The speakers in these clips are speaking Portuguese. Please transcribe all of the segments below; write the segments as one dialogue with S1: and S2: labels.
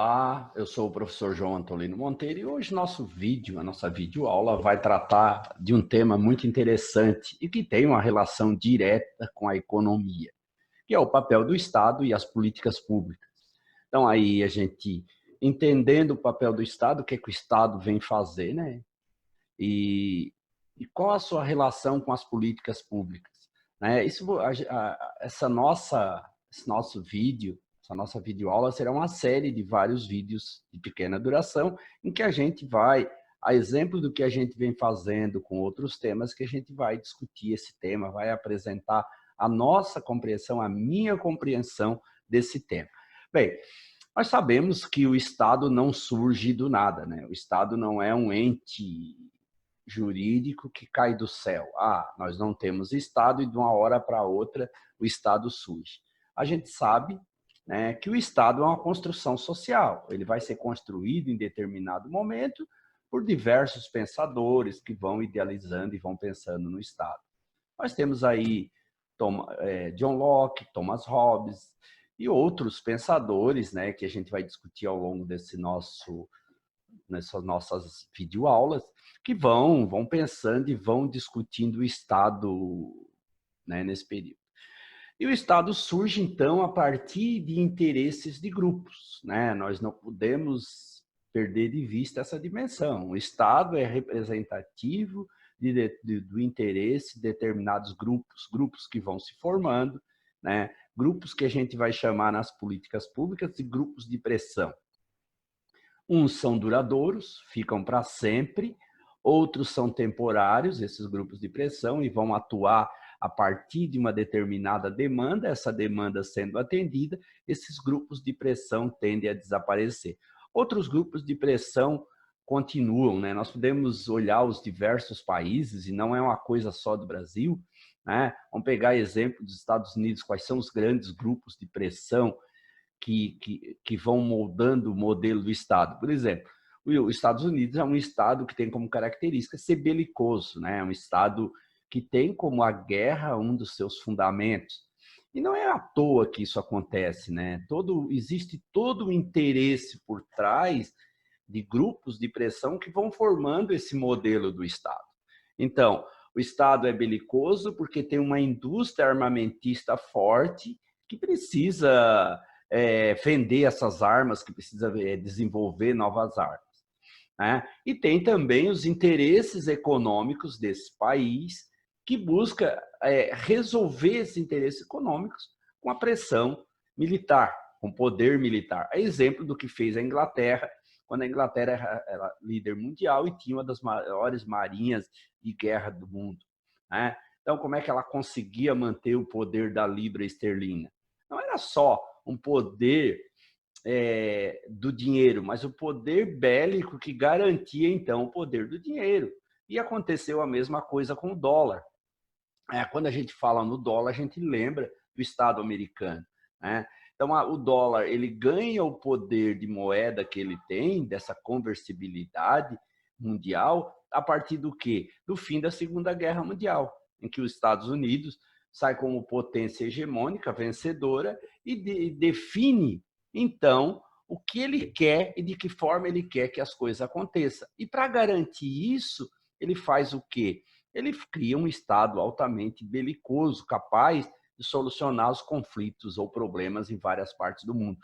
S1: Olá, eu sou o professor João Antolino Monteiro e hoje a nossa videoaula vai tratar de um tema muito interessante e que tem uma relação direta com a economia, que é o papel do Estado e as políticas públicas. Então aí a gente, entendendo o papel do Estado, o que é que o Estado vem fazer, né? E qual a sua relação com as políticas públicas, né? Esse nosso vídeo, essa nossa videoaula será uma série de vários vídeos de pequena duração, em que a gente vai, a exemplo do que a gente vem fazendo com outros temas, que a gente vai discutir esse tema, vai apresentar a nossa compreensão, a minha compreensão desse tema. Bem, nós sabemos que o Estado não surge do nada, né? O Estado não é um ente jurídico que cai do céu. Nós não temos Estado e de uma hora para outra o Estado surge. A gente sabe, né, que o Estado é uma construção social. Ele vai ser construído em determinado momento por diversos pensadores que vão idealizando e vão pensando no Estado. Nós temos aí John Locke, Thomas Hobbes e outros pensadores, né, que a gente vai discutir ao longo nessas nossas videoaulas, que vão pensando e vão discutindo o Estado, né, nesse período. E o Estado surge, então, a partir de interesses de grupos, né? Nós não podemos perder de vista essa dimensão. O Estado é representativo do interesse de determinados grupos que vão se formando, né? Grupos que a gente vai chamar nas políticas públicas de grupos de pressão. Uns são duradouros, ficam para sempre, outros são temporários, esses grupos de pressão, e vão atuar a partir de uma determinada demanda, essa demanda sendo atendida, esses grupos de pressão tendem a desaparecer. Outros grupos de pressão continuam, né? Nós podemos olhar os diversos países, e não é uma coisa só do Brasil, né? Vamos pegar exemplo dos Estados Unidos, quais são os grandes grupos de pressão que vão moldando o modelo do Estado. Por exemplo, os Estados Unidos é um Estado que tem como característica ser belicoso, né? É um Estado que tem como a guerra um dos seus fundamentos. E não é à toa que isso acontece, né? Existe todo o interesse por trás de grupos de pressão que vão formando esse modelo do Estado. Então, o Estado é belicoso porque tem uma indústria armamentista forte que precisa vender essas armas, que precisa desenvolver novas armas, né? E tem também os interesses econômicos desse país que busca resolver esses interesses econômicos com a pressão militar, com poder militar. É exemplo do que fez a Inglaterra, quando a Inglaterra era líder mundial e tinha uma das maiores marinhas de guerra do mundo, né? Então, como é que ela conseguia manter o poder da libra esterlina? Não era só um poder do dinheiro, mas o poder bélico que garantia, então, o poder do dinheiro. E aconteceu a mesma coisa com o dólar. Quando a gente fala no dólar, a gente lembra do Estado americano, né? Então, o dólar, ele ganha o poder de moeda que ele tem, dessa conversibilidade mundial, a partir do quê? Do fim da Segunda Guerra Mundial, em que os Estados Unidos sai como potência hegemônica, vencedora, e define, então, o que ele quer e de que forma ele quer que as coisas aconteçam. E para garantir isso, ele faz o quê? Ele cria um Estado altamente belicoso, capaz de solucionar os conflitos ou problemas em várias partes do mundo.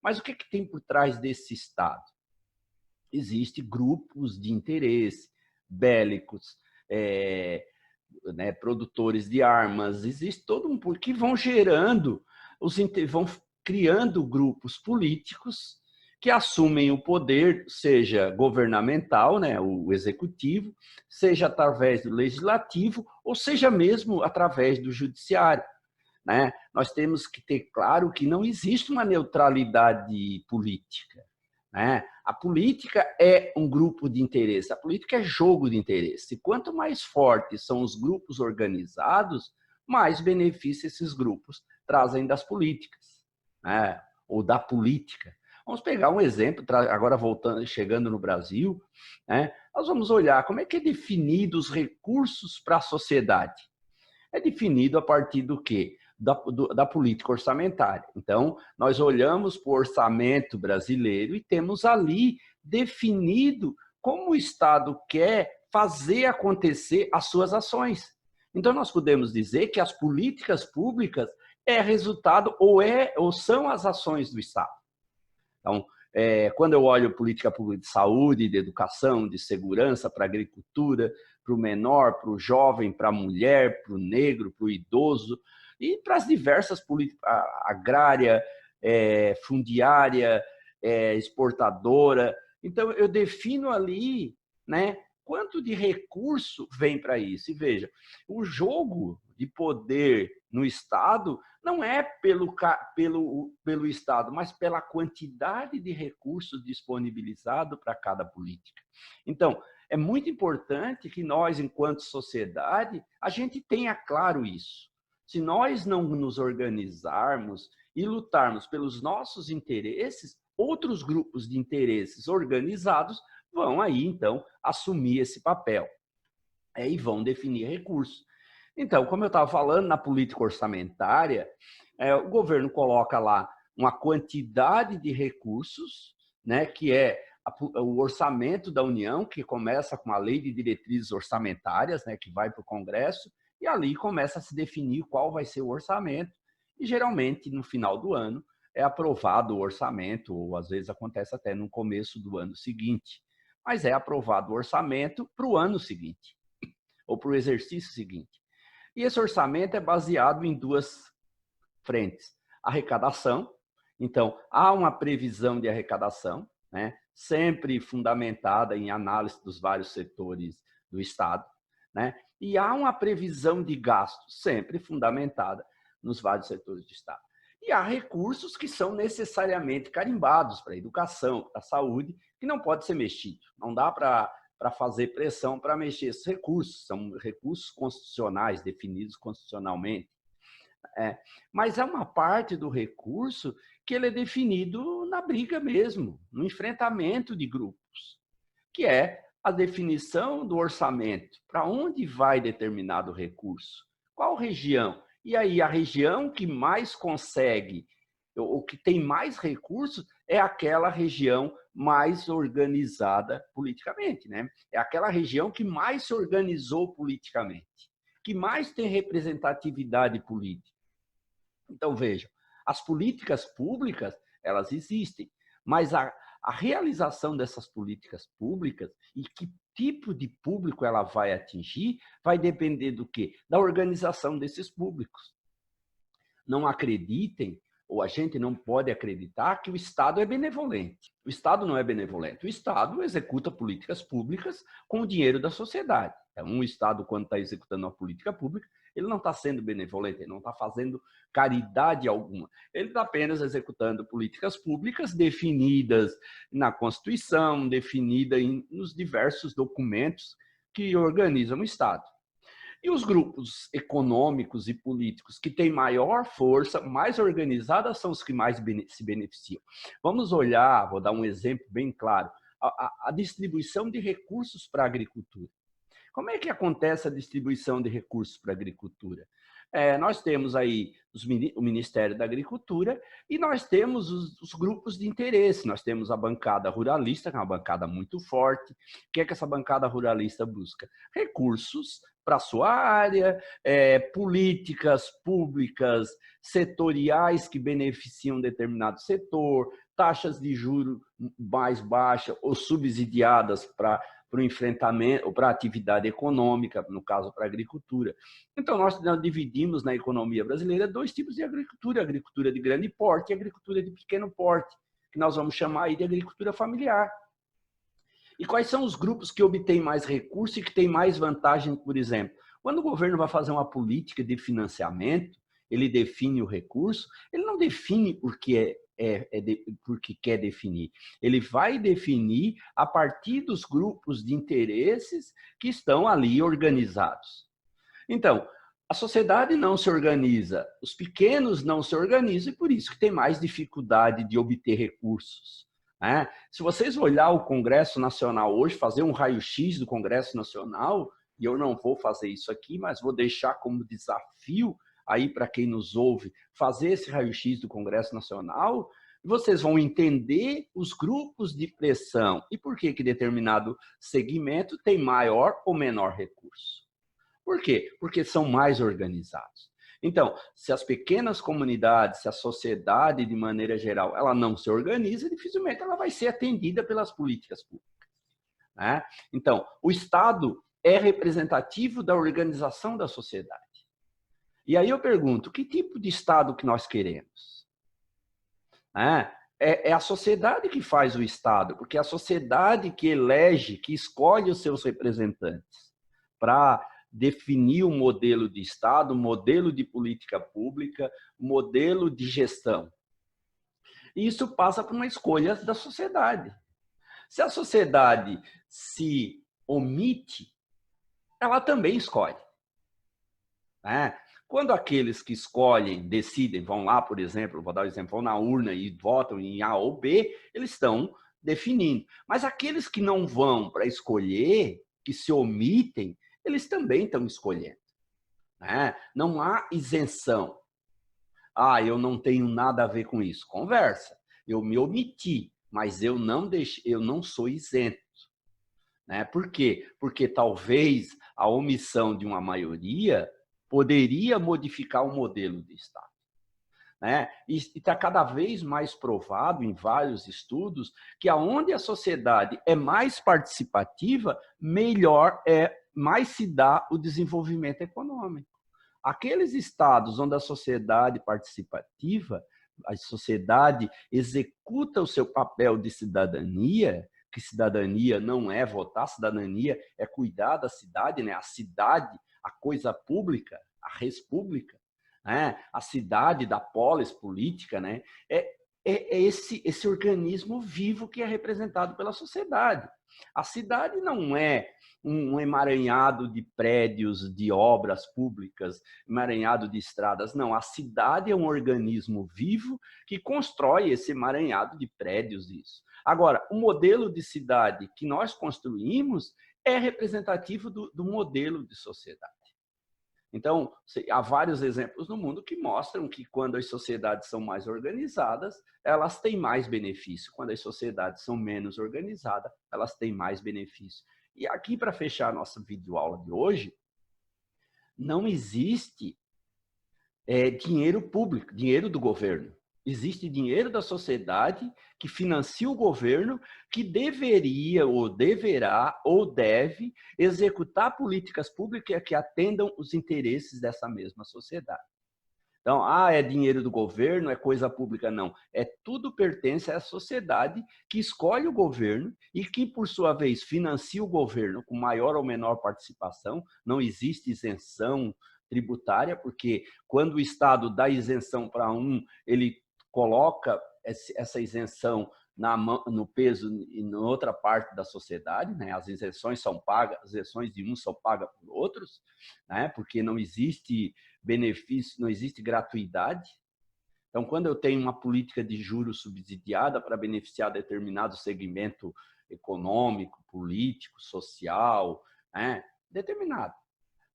S1: Mas o que tem por trás desse Estado? Existem grupos de interesse bélicos, né, produtores de armas, existe todo um que vão gerando, vão criando grupos políticos que assumem o poder, seja governamental, né, o executivo, seja através do legislativo, ou seja mesmo através do judiciário, né? Nós temos que ter claro que não existe uma neutralidade política, né? A política é um grupo de interesse, a política é jogo de interesse. Quanto mais fortes são os grupos organizados, mais benefício esses grupos trazem das políticas, né? Ou da política. Vamos pegar um exemplo, agora voltando, chegando no Brasil, né? Nós vamos olhar como é que é definido os recursos para a sociedade. É definido a partir do quê? da política orçamentária. Então, nós olhamos para o orçamento brasileiro e temos ali definido como o Estado quer fazer acontecer as suas ações. Então, nós podemos dizer que as políticas públicas é resultado ou são as ações do Estado. Então, quando eu olho política pública de saúde, de educação, de segurança para a agricultura, para o menor, para o jovem, para a mulher, para o negro, para o idoso e para as diversas políticas, agrária, fundiária, exportadora. Então, eu defino ali, né, quanto de recurso vem para isso. E veja, o jogo de poder no Estado não é pelo Estado, mas pela quantidade de recursos disponibilizados para cada política. Então, é muito importante que nós, enquanto sociedade, a gente tenha claro isso. Se nós não nos organizarmos e lutarmos pelos nossos interesses, outros grupos de interesses organizados vão aí, então, assumir esse papel e vão definir recursos. Então, como eu estava falando, na política orçamentária, o governo coloca lá uma quantidade de recursos, né, que é o orçamento da União, que começa com a lei de diretrizes orçamentárias, né, que vai para o Congresso, e ali começa a se definir qual vai ser o orçamento, e geralmente, no final do ano, é aprovado o orçamento, ou às vezes acontece até no começo do ano seguinte, mas é aprovado o orçamento para o ano seguinte, ou para o exercício seguinte. E esse orçamento é baseado em duas frentes. Arrecadação, então há uma previsão de arrecadação, né, sempre fundamentada em análise dos vários setores do Estado, né, e há uma previsão de gasto, sempre fundamentada nos vários setores do Estado. E há recursos que são necessariamente carimbados para a educação, para a saúde, que não pode ser mexido. Não dá para fazer pressão para mexer esses recursos. São recursos constitucionais, definidos constitucionalmente. Mas é uma parte do recurso que ele é definido na briga mesmo, no enfrentamento de grupos, que é a definição do orçamento. Para onde vai determinado recurso? Qual região? E aí a região que mais consegue, ou que tem mais recursos, é aquela região mais organizada politicamente, né? É aquela região que mais se organizou politicamente, que mais tem representatividade política. Então, vejam, as políticas públicas, elas existem, mas a realização dessas políticas públicas e que tipo de público ela vai atingir vai depender do quê? Da organização desses públicos. Não acreditem, ou a gente não pode acreditar que o Estado é benevolente. O Estado não é benevolente. O Estado executa políticas públicas com o dinheiro da sociedade. Um Estado, quando está executando uma política pública, ele não está sendo benevolente, ele não está fazendo caridade alguma. Ele está apenas executando políticas públicas definidas na Constituição, definidas nos diversos documentos que organizam o Estado. E os grupos econômicos e políticos que têm maior força, mais organizadas, são os que mais se beneficiam. Vamos olhar, vou dar um exemplo bem claro, a distribuição de recursos para a agricultura. Como é que acontece a distribuição de recursos para a agricultura? Nós temos aí o Ministério da Agricultura e nós temos os grupos de interesse. Nós temos a bancada ruralista, que é uma bancada muito forte. O que é que essa bancada ruralista busca? Recursos para a sua área, políticas públicas setoriais que beneficiam determinado setor, taxas de juros mais baixas ou subsidiadas para o enfrentamento, ou para a atividade econômica, no caso, para a agricultura. Então, nós dividimos na economia brasileira dois tipos de agricultura: agricultura de grande porte e agricultura de pequeno porte, que nós vamos chamar aí de agricultura familiar. E quais são os grupos que obtêm mais recursos e que têm mais vantagem, por exemplo? Quando o governo vai fazer uma política de financiamento, ele define o recurso, ele não define porque porque quer definir. Ele vai definir a partir dos grupos de interesses que estão ali organizados. Então, a sociedade não se organiza, os pequenos não se organizam e por isso que tem mais dificuldade de obter recursos. Se vocês olhar o Congresso Nacional hoje, fazer um raio-x do Congresso Nacional, e eu não vou fazer isso aqui, mas vou deixar como desafio aí para quem nos ouve, fazer esse raio-x do Congresso Nacional, vocês vão entender os grupos de pressão e por que determinado segmento tem maior ou menor recurso. Por quê? Porque são mais organizados. Então, se as pequenas comunidades, se a sociedade, de maneira geral, ela não se organiza, dificilmente ela vai ser atendida pelas políticas públicas, né? Então, o Estado é representativo da organização da sociedade. E aí eu pergunto, que tipo de Estado que nós queremos? É a sociedade que faz o Estado, porque é a sociedade que elege, que escolhe os seus representantes para definir o modelo de Estado, modelo de política pública, modelo de gestão. E isso passa por uma escolha da sociedade. Se a sociedade se omite, ela também escolhe, né? Quando aqueles que escolhem, decidem, vão lá, por exemplo, vou dar um exemplo, vão na urna e votam em A ou B, eles estão definindo. Mas aqueles que não vão para escolher, que se omitem, eles também estão escolhendo, né? Não há isenção. Ah, eu não tenho nada a ver com isso. Conversa. Eu me omiti, mas eu não sou isento, né? Por quê? Porque talvez a omissão de uma maioria poderia modificar o modelo de Estado, né? E está cada vez mais provado em vários estudos que aonde a sociedade é mais participativa, mais se dá o desenvolvimento econômico. Aqueles estados onde a sociedade participativa, a sociedade executa o seu papel de cidadania, que cidadania não é votar, cidadania é cuidar da cidade, né? A cidade, a coisa pública, a res pública, né? A cidade da polis política, né? É esse organismo vivo que é representado pela sociedade. A cidade não é um emaranhado de prédios, de obras públicas, emaranhado de estradas. Não, a cidade é um organismo vivo que constrói esse emaranhado de prédios. Isso. Agora, o modelo de cidade que nós construímos é representativo do modelo de sociedade. Então, há vários exemplos no mundo que mostram que quando as sociedades são mais organizadas, elas têm mais benefício. Quando as sociedades são menos organizadas, elas têm mais benefício. E aqui, para fechar a nossa videoaula de hoje, não existe dinheiro público, dinheiro do governo. Existe dinheiro da sociedade que financia o governo, que deveria, ou deverá, ou deve executar políticas públicas que atendam os interesses dessa mesma sociedade. Então, é dinheiro do governo, é coisa pública, não. Tudo pertence à sociedade que escolhe o governo e que, por sua vez, financia o governo com maior ou menor participação. Não existe isenção tributária, porque quando o Estado dá isenção para um, ele coloca essa isenção no peso em outra parte da sociedade, né? As isenções são pagas, as isenções de uns são pagas por outros, né? Porque não existe benefício, não existe gratuidade. Então, quando eu tenho uma política de juros subsidiada para beneficiar determinado segmento econômico, político, social, né? Determinado,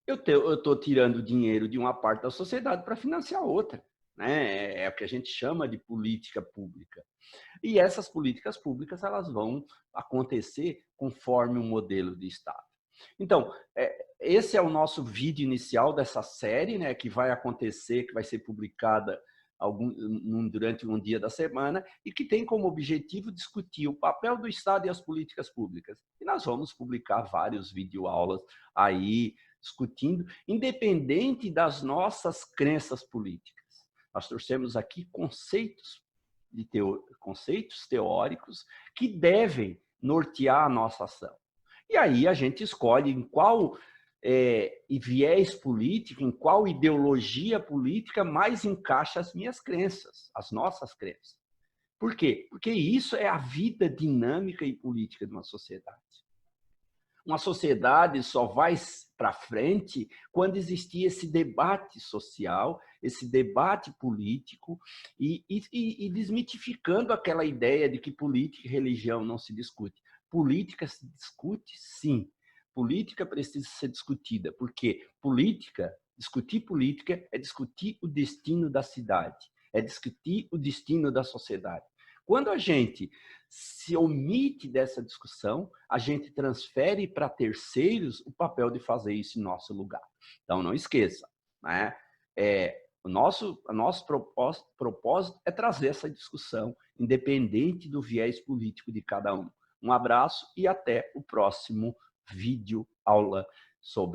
S1: eu estou tirando dinheiro de uma parte da sociedade para financiar outra, né? É o que a gente chama de política pública. E essas políticas públicas elas vão acontecer conforme um modelo de Estado. Então, esse é o nosso vídeo inicial dessa série, né, que vai acontecer, que vai ser publicada durante um dia da semana e que tem como objetivo discutir o papel do Estado e as políticas públicas. E nós vamos publicar vários videoaulas aí discutindo, independente das nossas crenças políticas. Nós trouxemos aqui conceitos teóricos que devem nortear a nossa ação. E aí a gente escolhe em qual viés político, em qual ideologia política mais encaixa as minhas crenças, as nossas crenças. Por quê? Porque isso é a vida dinâmica e política de uma sociedade. Uma sociedade só vai para frente quando existir esse debate social, esse debate político e desmitificando aquela ideia de que política e religião não se discute. Política se discute, sim. Política precisa ser discutida, porque política Discutir política é discutir o destino da cidade, é discutir o destino da sociedade. Quando a gente se omite dessa discussão, a gente transfere para terceiros o papel de fazer isso em nosso lugar. Então, não esqueça, né? O nosso propósito é trazer essa discussão, independente do viés político de cada um. Um abraço e até o próximo vídeo aula sobre